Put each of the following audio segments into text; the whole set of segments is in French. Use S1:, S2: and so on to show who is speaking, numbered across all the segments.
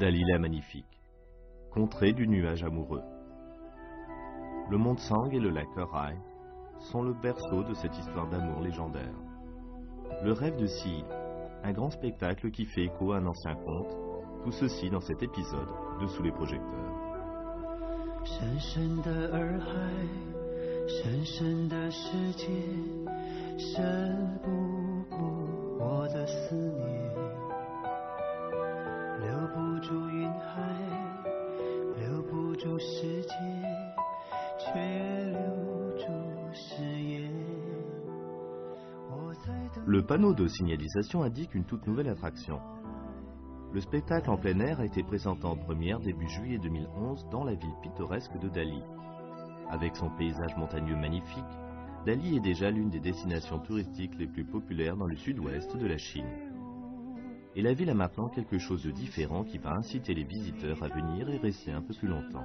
S1: Dali la magnifique, contrée du nuage amoureux. Le mont Tsang et le lac Rai sont le berceau de cette histoire d'amour légendaire. Le rêve de Si, un grand spectacle qui fait écho à un ancien conte, tout ceci dans cet épisode de Sous les projecteurs.
S2: 深深的洱海，深深的世界，深不过我的思念，留不住云海，留不住世界，却留住誓言。
S1: Le panneau de signalisation indique une toute nouvelle attraction. Le spectacle en plein air a été présenté en première début juillet 2011 dans la ville pittoresque de Dali. Avec son paysage montagneux magnifique, Dali est déjà l'une des destinations touristiques les plus populaires dans le sud-ouest de la Chine. Et la ville a maintenant quelque chose de différent qui va inciter les visiteurs à venir et rester un peu plus longtemps.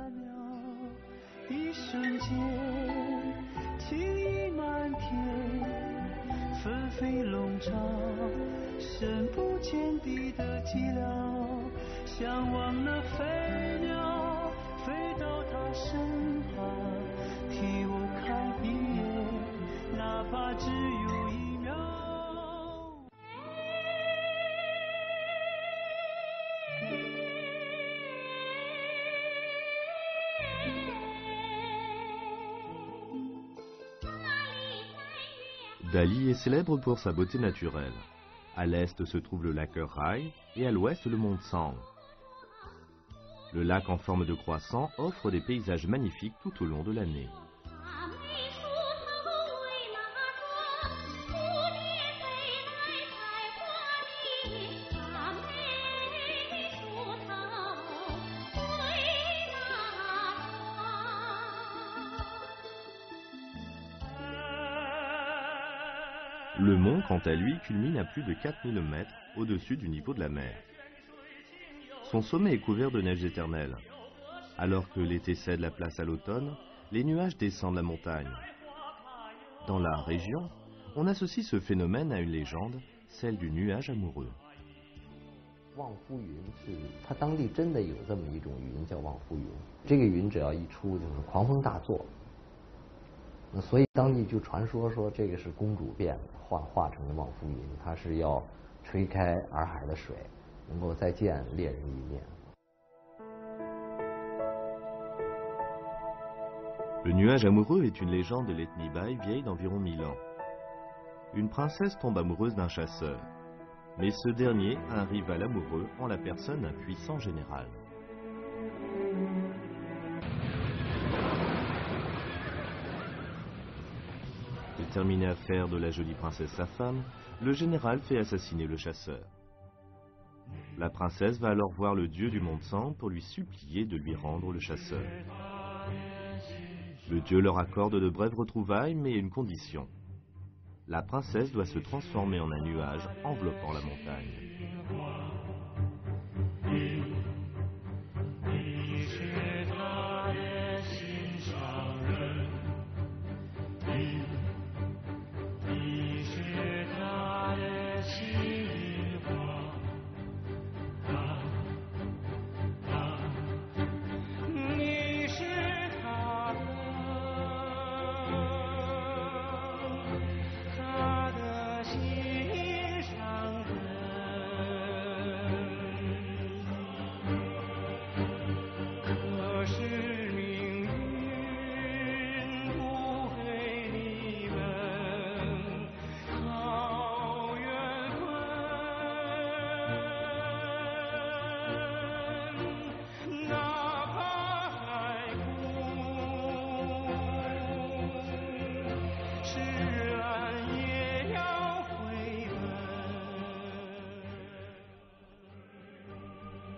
S1: Dali est célèbre pour sa beauté naturelle. À l'est se trouve le lac Rai et à l'ouest le mont Tsang. Le lac en forme de croissant offre des paysages magnifiques tout au long de l'année. Le mont, quant à lui, culmine à plus de 4000 mètres au-dessus du niveau de la mer. Son sommet est couvert de neige éternelle. Alors que l'été cède la place à l'automne, les nuages descendent la montagne. Dans la région, on associe ce phénomène à une légende, celle du nuage amoureux.
S3: 望夫云是它当地真的有这么一种云叫望夫云，这个云只要一出就是狂风大作。 所以当地就传说说这个是公主变的，化成的望夫云，它是要吹开洱海的水，能够再见恋人一面。
S1: Le nuage amoureux est une légende de l'ethnie Bai vieille d'environ 1000 ans. Une princesse tombe amoureuse d'un chasseur, mais ce dernier a un rival amoureux en la personne d'un puissant général. Déterminé à faire de la jolie princesse sa femme, le général fait assassiner le chasseur. La princesse va alors voir le dieu du mont Tsang pour lui supplier de lui rendre le chasseur. Le dieu leur accorde de brèves retrouvailles, mais à une condition. La princesse doit se transformer en un nuage enveloppant la montagne.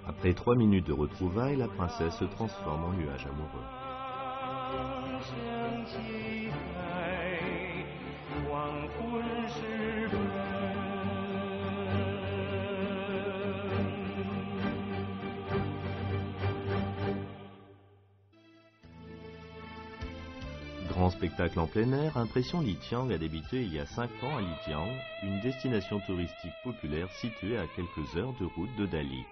S1: Après 3 minutes de retrouvailles, la princesse se transforme en nuage amoureux. Grand spectacle en plein air, Impression Lijiang a débuté il y a 5 ans à Lijiang, une destination touristique populaire située à quelques heures de route de Dali.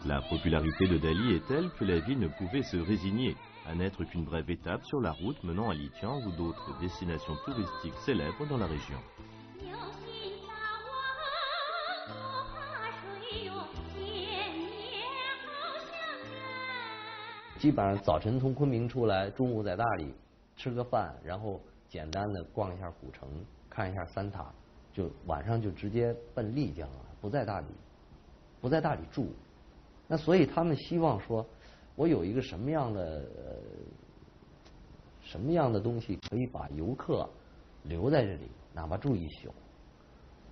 S1: La popularité de Dali est telle que la ville ne pouvait se résigner à n'être qu'une brève étape sur la route menant à Lijiang ou d'autres destinations touristiques célèbres dans la région.
S3: 基本上早晨从昆明出来，中午在大理吃个饭，然后简单的逛一下古城，看一下三塔，就晚上就直接奔丽江了，不在大理住。那所以他们希望说，我有一个什么样的东西可以把游客留在这里，哪怕住一宿。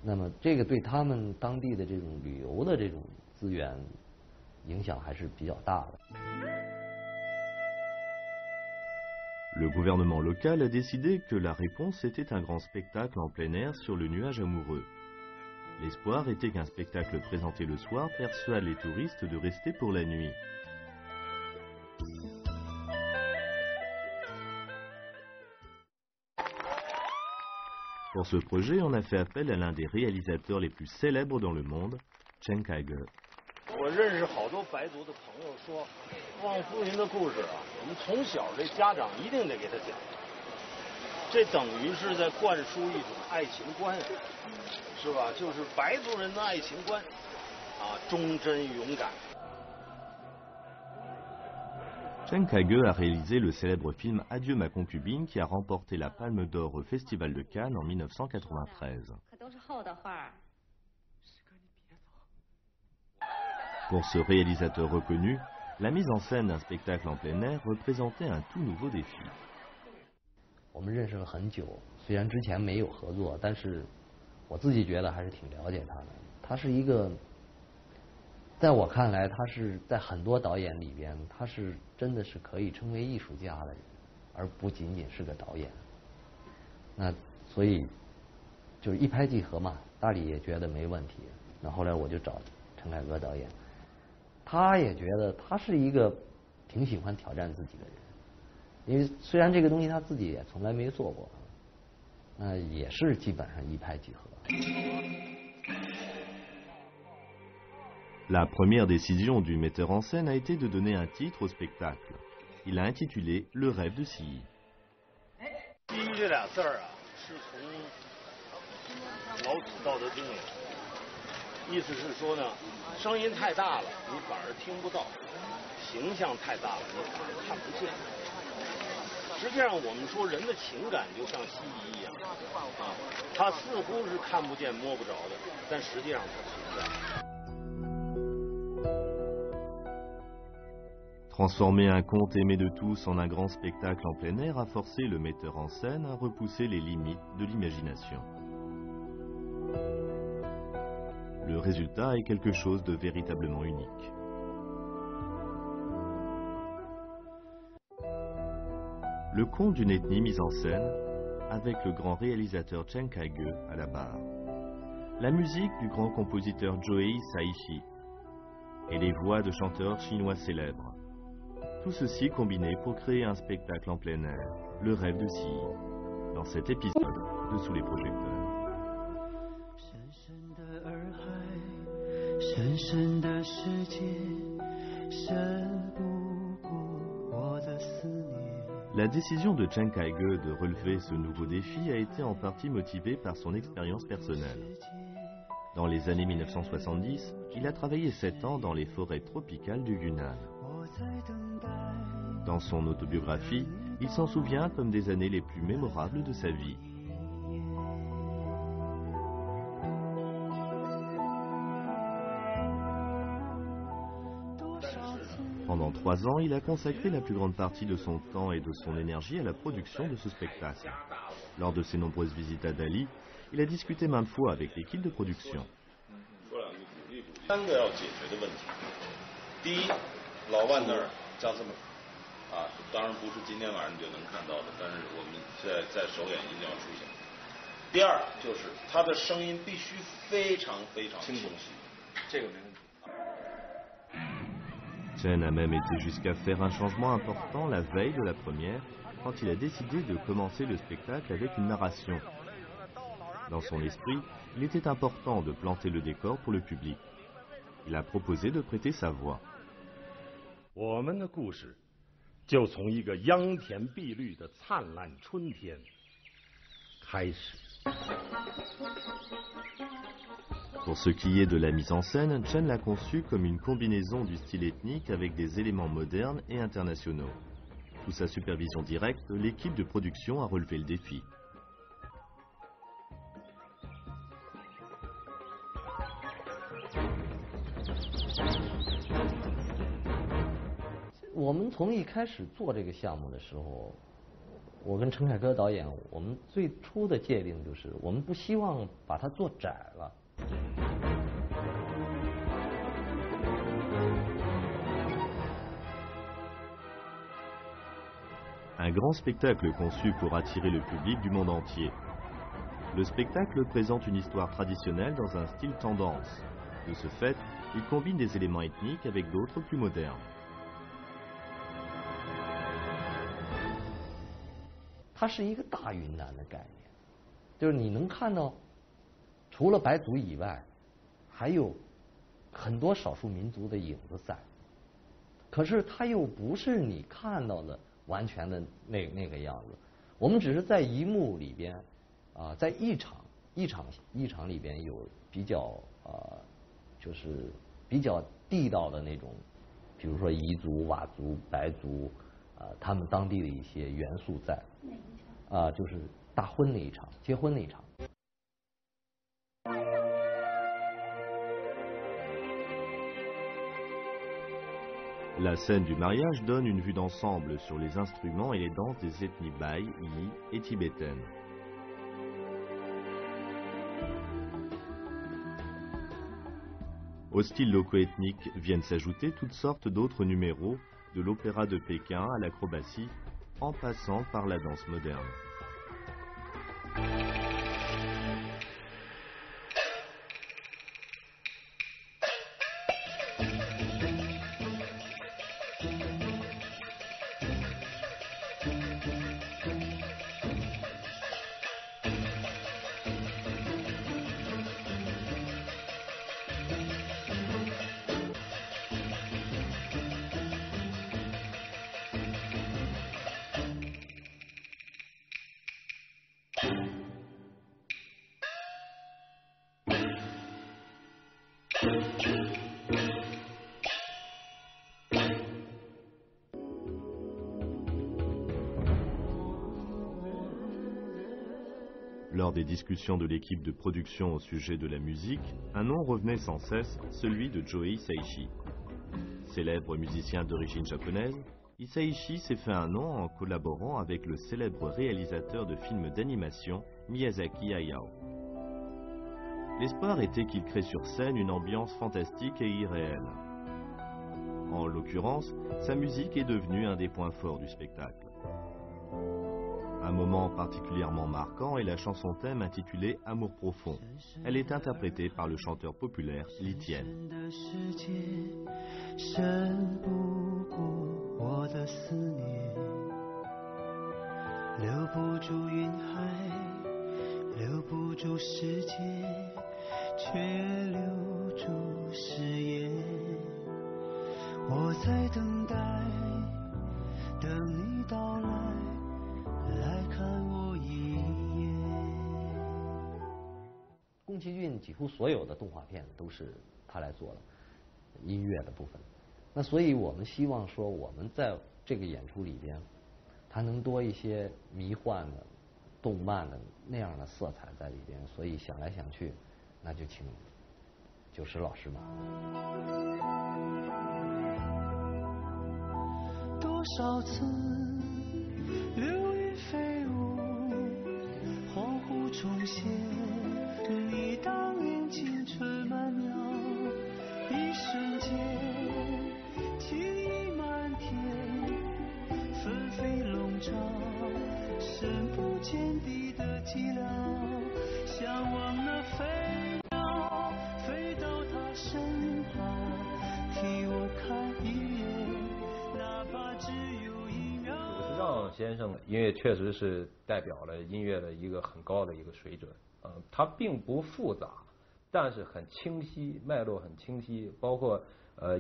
S3: 那么这个对他们当地的这种旅游的这种资源影响还是比较大的。
S1: Le gouvernement local a décidé que la réponse était un grand spectacle en plein air sur le nuage amoureux. L'espoir était qu'un spectacle présenté le soir persuade les touristes de rester pour la nuit. Pour ce projet, on a fait appel à l'un des réalisateurs les plus célèbres dans le monde, Chen Kaige.
S4: 我认识好多白族的朋友说，望夫云的故事啊，我们从小这家长一定得给他讲，这等于是在灌输一种爱情观，是吧？就是白族人的爱情观，啊，忠贞勇敢。
S1: Chen Kaige a réalisé le célèbre film Adieu ma concubine qui a remporté la Palme d'Or au Festival de Cannes en 1993. Pour ce réalisateur reconnu, la mise en scène d'un spectacle en plein air représentait un tout nouveau défi.
S3: 我们认识了很久，虽然之前没有合作，但是我自己觉得还是挺了解他的。他是一个，在我看来，他是在很多导演里边，他是真的是可以称为艺术家的人，而不仅仅是个导演。那所以就是一拍即合嘛，大理也觉得没问题。那后来我就找陈凯歌导演。 他也觉得他是一个挺喜欢挑战自己的人，因为虽然这个东西他自己也从来没做过，也是基本上一拍即合。
S1: La première décision du metteur en scène a été de donner un titre au spectacle. Il l'a intitulé Le rêve de Silly.
S4: 第一这俩字儿啊，是从老子《道德经》里。 意思是说呢，声音太大了，你反而听不到；形象太大了，你反而看不见。实际上，我们说人的情感就像蜥蜴一样，啊，它似乎是看不见、摸不着的，但实际上它存在。
S1: Transformer un conte aimé de tous en un grand spectacle en plein air a forcé le metteur en scène à repousser les limites de l'imagination. Le résultat est quelque chose de véritablement unique. Le conte d'une ethnie mise en scène avec le grand réalisateur Chen Kaige à la barre. La musique du grand compositeur Joei Saishi et les voix de chanteurs chinois célèbres. Tout ceci combiné pour créer un spectacle en plein air, le rêve de Silly, dans cet épisode de Sous les projecteurs.
S2: 深深的世界，深不过我的思念。
S1: La décision de Chen Kaige de relever ce nouveau défi a été en partie motivée par son expérience personnelle. Dans les années 1970, il a travaillé 7 ans dans les forêts tropicales du Yunnan. Dans son autobiographie, il s'en souvient comme des années les plus mémorables de sa vie. Pendant 3 ans, il a consacré la plus grande partie de son temps et de son énergie à la production de ce spectacle. Lors de ses nombreuses visites à Dali, il a discuté maintes fois avec l'équipe de production.
S5: 3个要解决的问题。第一，老万那儿加字幕，当然不是今天晚上你就能看到的，但是我们现在在首演一定要出现。第二就是他的声音必须非常非常清晰，这个没问题。
S1: Chen a même été jusqu'à faire un changement important la veille de la première, quand il a décidé de commencer le spectacle avec une narration. Dans son esprit, il était important de planter le décor pour le public. Il a proposé de prêter sa voix.
S4: 我们的故事就从一个秧田碧绿的灿烂春天开始。
S1: Pour ce qui est de la mise en scène, Chen l'a conçue comme une combinaison du style ethnique avec des éléments modernes et internationaux. Sous sa supervision directe, l'équipe de production a relevé le défi.
S3: 我们从一开始做这个项目的时候，我跟陈凯歌导演，我们最初的界定就是，我们不希望把它做窄了。
S1: Un grand spectacle conçu pour attirer le public du monde entier. Le spectacle présente une histoire traditionnelle dans un style tendance. De ce fait, il combine des éléments ethniques avec d'autres plus modernes.
S3: 它是一个大云南的概念，就是你能看到，除了白族以外，还有很多少数民族的影子在。可是它又不是你看到的完全的那个样子。我们只是在一幕里边，在一场里边有比较就是比较地道的那种，比如说彝族、佤族、白族。 他们当地的一些元素在，哪一场？就是大婚那一场，结婚那一场。
S1: La scène du mariage donne une vue d'ensemble sur les instruments et les danses des ethnies Bai, Yi et tibétaines. Au style loco-ethnique viennent s'ajouter toutes sortes d'autres numéros, de l'opéra de Pékin à l'acrobatie, en passant par la danse moderne. Lors des discussions de l'équipe de production au sujet de la musique, un nom revenait sans cesse, celui de Joe Hisaishi. Célèbre musicien d'origine japonaise, Hisaishi s'est fait un nom en collaborant avec le célèbre réalisateur de films d'animation Miyazaki Hayao. L'espoir était qu'il crée sur scène une ambiance fantastique et irréelle. En l'occurrence, sa musique est devenue un des points forts du spectacle. Un moment particulièrement marquant est la chanson thème intitulée Amour profond. Elle est interprétée par le chanteur populaire Li Tian.
S3: 宫崎骏几乎所有的动画片都是他来做的音乐的部分，那所以我们希望说我们在这个演出里边，它能多一些迷幻的、动漫的那样的色彩在里边，所以想来想去，那就请九石老师嘛。
S2: 多少次流云飞舞，恍惚重现。 你当年青春曼妙，一瞬间情意满天，纷飞笼罩，深不见底的寂寥，向往那飞鸟，飞到他身旁，替我看一眼，哪怕只有1秒。
S6: 久石让先生的音乐确实是代表了音乐的一个很高的一个水准，它并不复杂，但是很清晰，脉络很清晰，包括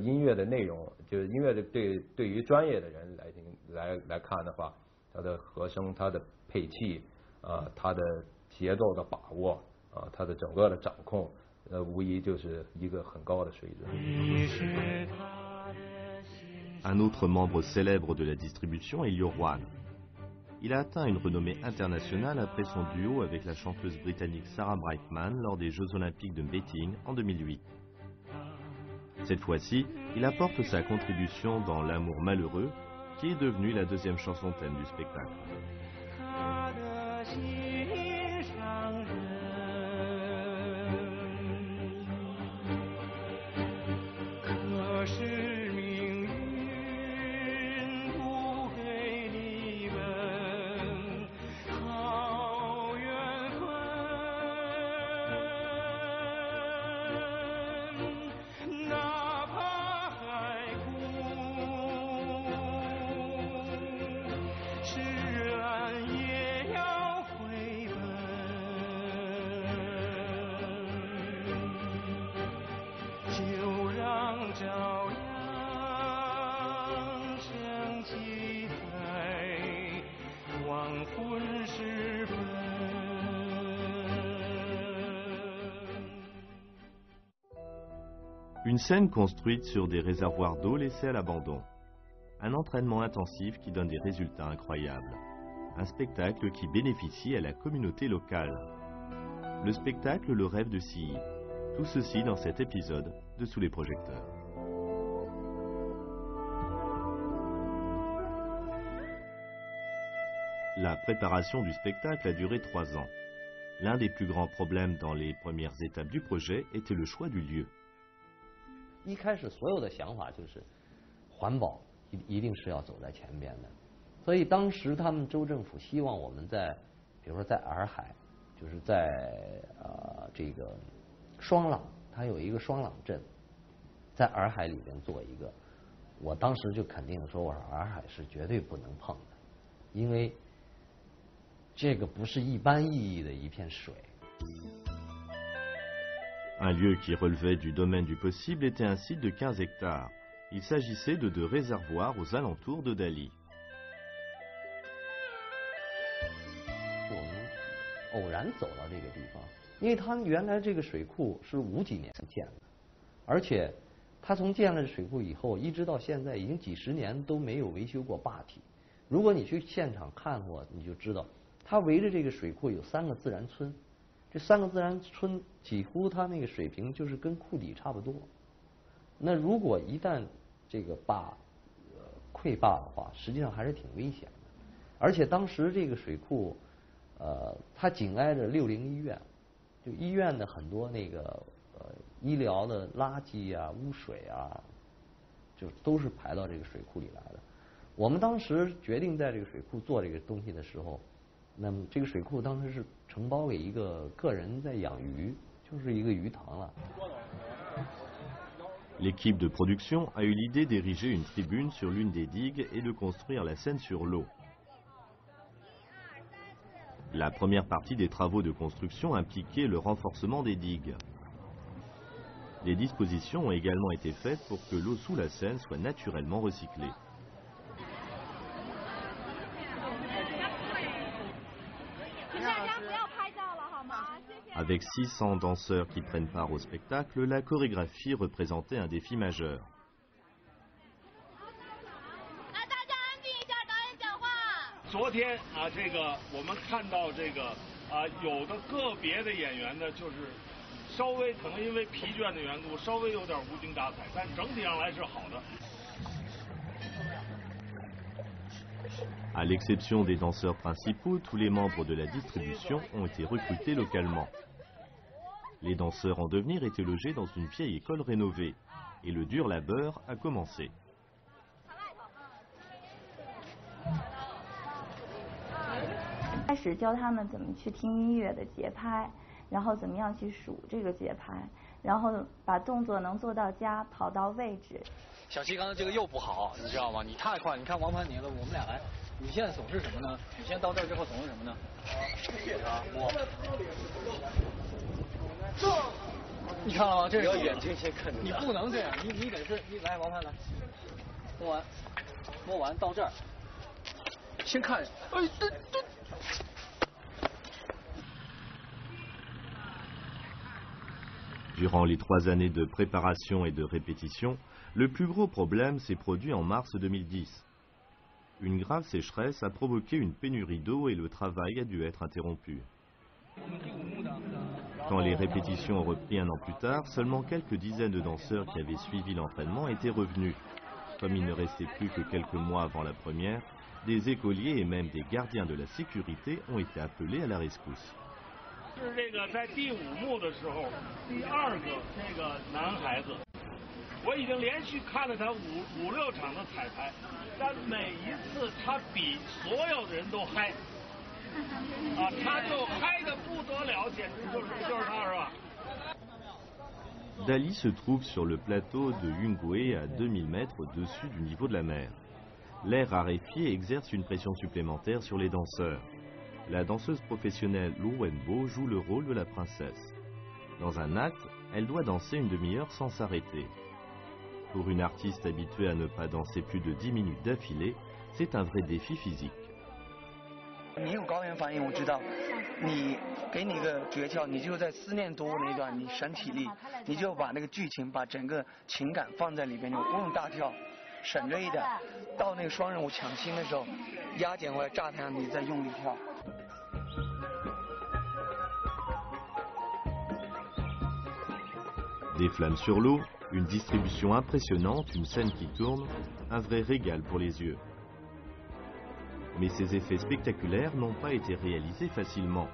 S6: 音乐的内容，就是音乐的对于专业的人来看的话，它的和声、它的配器它的节奏的把握它的整个的掌控，无疑就是一个很高的水准。
S1: Un autre membre célèbre de la distribution est Liu Ruan. Il a atteint une renommée internationale après son duo avec la chanteuse britannique Sarah Brightman lors des Jeux Olympiques de Beijing en 2008. Cette fois-ci, il apporte sa contribution dans L'amour malheureux, qui est devenue la deuxième chanson thème du spectacle. Une scène construite sur des réservoirs d'eau laissés à l'abandon. Un entraînement intensif qui donne des résultats incroyables. Un spectacle qui bénéficie à la communauté locale. Le spectacle Le Rêve de Silly. Tout ceci dans cet épisode de Sous les projecteurs. La préparation du spectacle a duré 3 ans. L'un des plus grands problèmes dans les premières étapes du projet était le choix du lieu.
S3: 一开始所有的想法就是环保一定是要走在前边的，所以当时他们州政府希望我们在，比如说在洱海，就是在这个双廊，它有一个双廊镇，在洱海里边做一个，我当时就肯定说，我说洱海是绝对不能碰的，因为这个不是一般意义的一片水。
S1: Un lieu qui relevait du domaine du possible était un site de 15 hectares. Il s'agissait de 2 réservoirs aux alentours de Dali.
S3: 我们偶然走到这个地方，因为它原来这个水库是50几年建的，而且它从建了水库以后，一直到现在已经几十年都没有维修过坝体。如果你去现场看过，你就知道，它围着这个水库有3个自然村。这3个自然村几乎它那个水平就是跟库底差不多。那如果一旦这个坝溃坝的话，实际上还是挺危险的。而且当时这个水库它紧挨着60医院，就医院的很多那个医疗的垃圾啊、污水啊，就都是排到这个水库里来的。我们当时决定在这个水库做这个东西的时候，那么这个水库当时是承包给一个个人在养鱼，就是一个鱼塘了。
S1: L'équipe de production a eu l'idée d'ériger une tribune sur l'une des digues et de construire la scène sur l'eau. La première partie des travaux de construction impliquait le renforcement des digues. Les dispositions ont également été faites pour que l'eau sous la Seine soit naturellement recyclée. Avec 600 danseurs qui prennent part au spectacle, la chorégraphie représentait un défi majeur.
S4: 昨天这个我们看到这个有的个别的演员呢，就是稍微可能因为疲倦的缘故，稍微有点无精打采，但整体上来是好的。
S1: À l'exception des danseurs principaux, tous les membres de la distribution ont été recrutés localement. Les danseurs en devenir étaient logés dans une vieille école rénovée, et le dur labeur a commencé.
S7: 开始教他们怎么去听音乐的节拍，然后怎么样去数这个节拍，然后把动作能做到家，跑到位置。
S8: 小七刚才这个又不好，你知道吗？你太快，你看王盘泥了，我们俩来。你现在总是什么呢？你现在到这儿之后总是什么呢？摸。你看了吗？这是眼睛先看着。你不能这样，你得是，你来王盘来，摸完到这儿，先看。哎，对。
S1: Durant les 3 années de préparation et de répétition, le plus gros problème s'est produit en mars 2010. Une grave sécheresse a provoqué une pénurie d'eau et le travail a dû être interrompu. Quand les répétitions ont repris un an plus tard, seulement quelques dizaines de danseurs qui avaient suivi l'entraînement étaient revenus. Comme il ne restait plus que quelques mois avant la première, des écoliers et même des gardiens de la sécurité ont été appelés à la rescousse.
S4: 是这个在第5幕的时候，第2个这个男孩子，我已经连续看了他5、6场的彩排，但每一次他比所有的人都嗨，他就嗨得不得了，简直就是他是吧？
S1: Dali se trouve sur le plateau de Yungwe à 2000 mètres au-dessus du niveau de la mer. L'air raréfié exerce une pression supplémentaire sur les danseurs. La danseuse professionnelle Lu Wenbo joue le rôle de la princesse. Dans un acte, elle doit danser une demi-heure sans s'arrêter. Pour une artiste habituée à ne pas danser plus de 10 minutes d'affilée, c'est un vrai défi physique.
S9: 你有高原反应，我知道。你给你个诀窍，你就在思念读物那段，你省体力，你就把那个剧情，把整个情感放在里边，你不用大跳，省着一点。到那个双人舞抢心的时候，压减回来炸太阳，你再用力跳。
S1: Des flammes sur l'eau, une distribution impressionnante, une scène qui tourne, un vrai régal pour les yeux. Mais ces effets spectaculaires n'ont pas été réalisés facilement.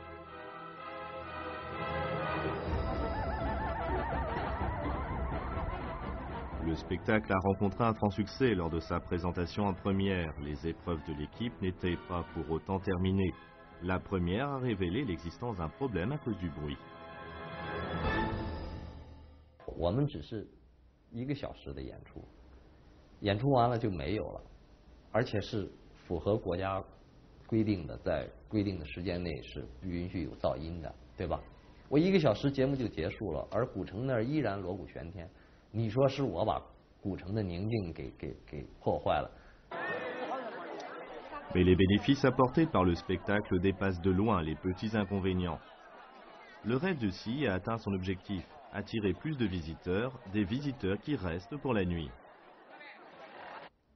S1: Le spectacle a rencontré un franc succès lors de sa présentation en première. Les épreuves de l'équipe n'étaient pas pour autant terminées. La première a révélé l'existence d'un problème à cause du bruit.
S3: 我们只是1个小时的演出，演出完了就没有了，而且是符合国家规定的，在规定的时间内是不允许有噪音的，对吧？我1个小时节目就结束了，而古城那儿依然锣鼓喧天，你说是我把古城的宁静给破坏了。
S1: Mais les bénéfices apportés par le spectacle dépassent de loin les petits inconvénients. Le rêve de Xi a atteint son objectif. Attirer plus de visiteurs, des visiteurs qui restent pour la nuit.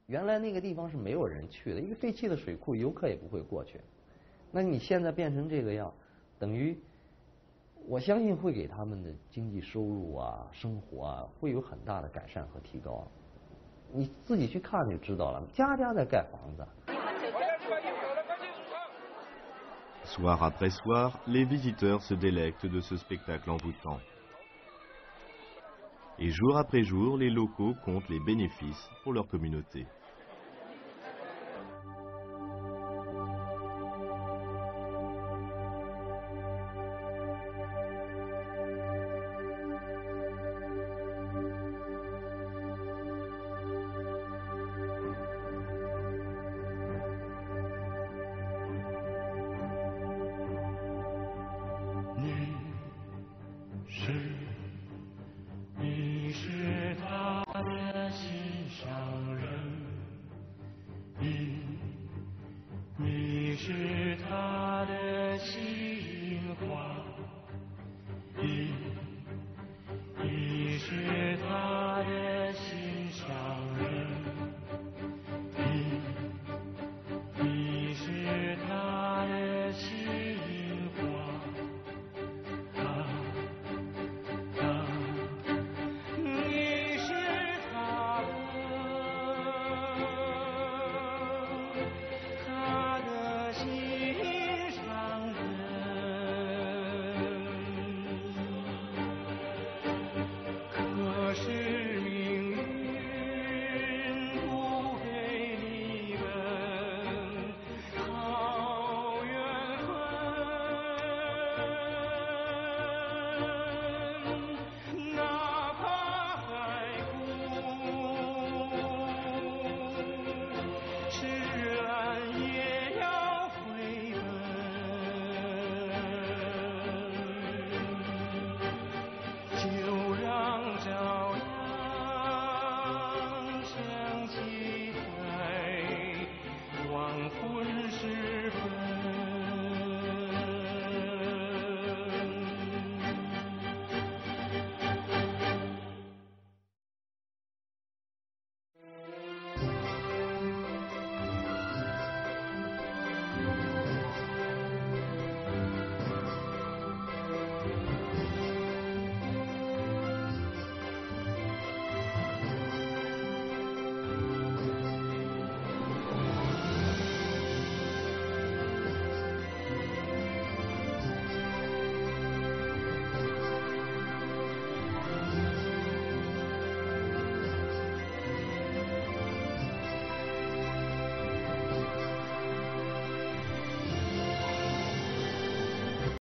S3: 原来那个地方是没有人去的，一个废弃的水库，游客也不会过去。那你现在变成这个样，等于我相信会给他们的经济收入啊、生活啊，会有很大的改善和提高。你自己去看就知道了，家家在盖房子。
S1: Soir après soir, les visiteurs se délectent de ce spectacle envoûtant. Et jour après jour, les locaux comptent les bénéfices pour leur communauté.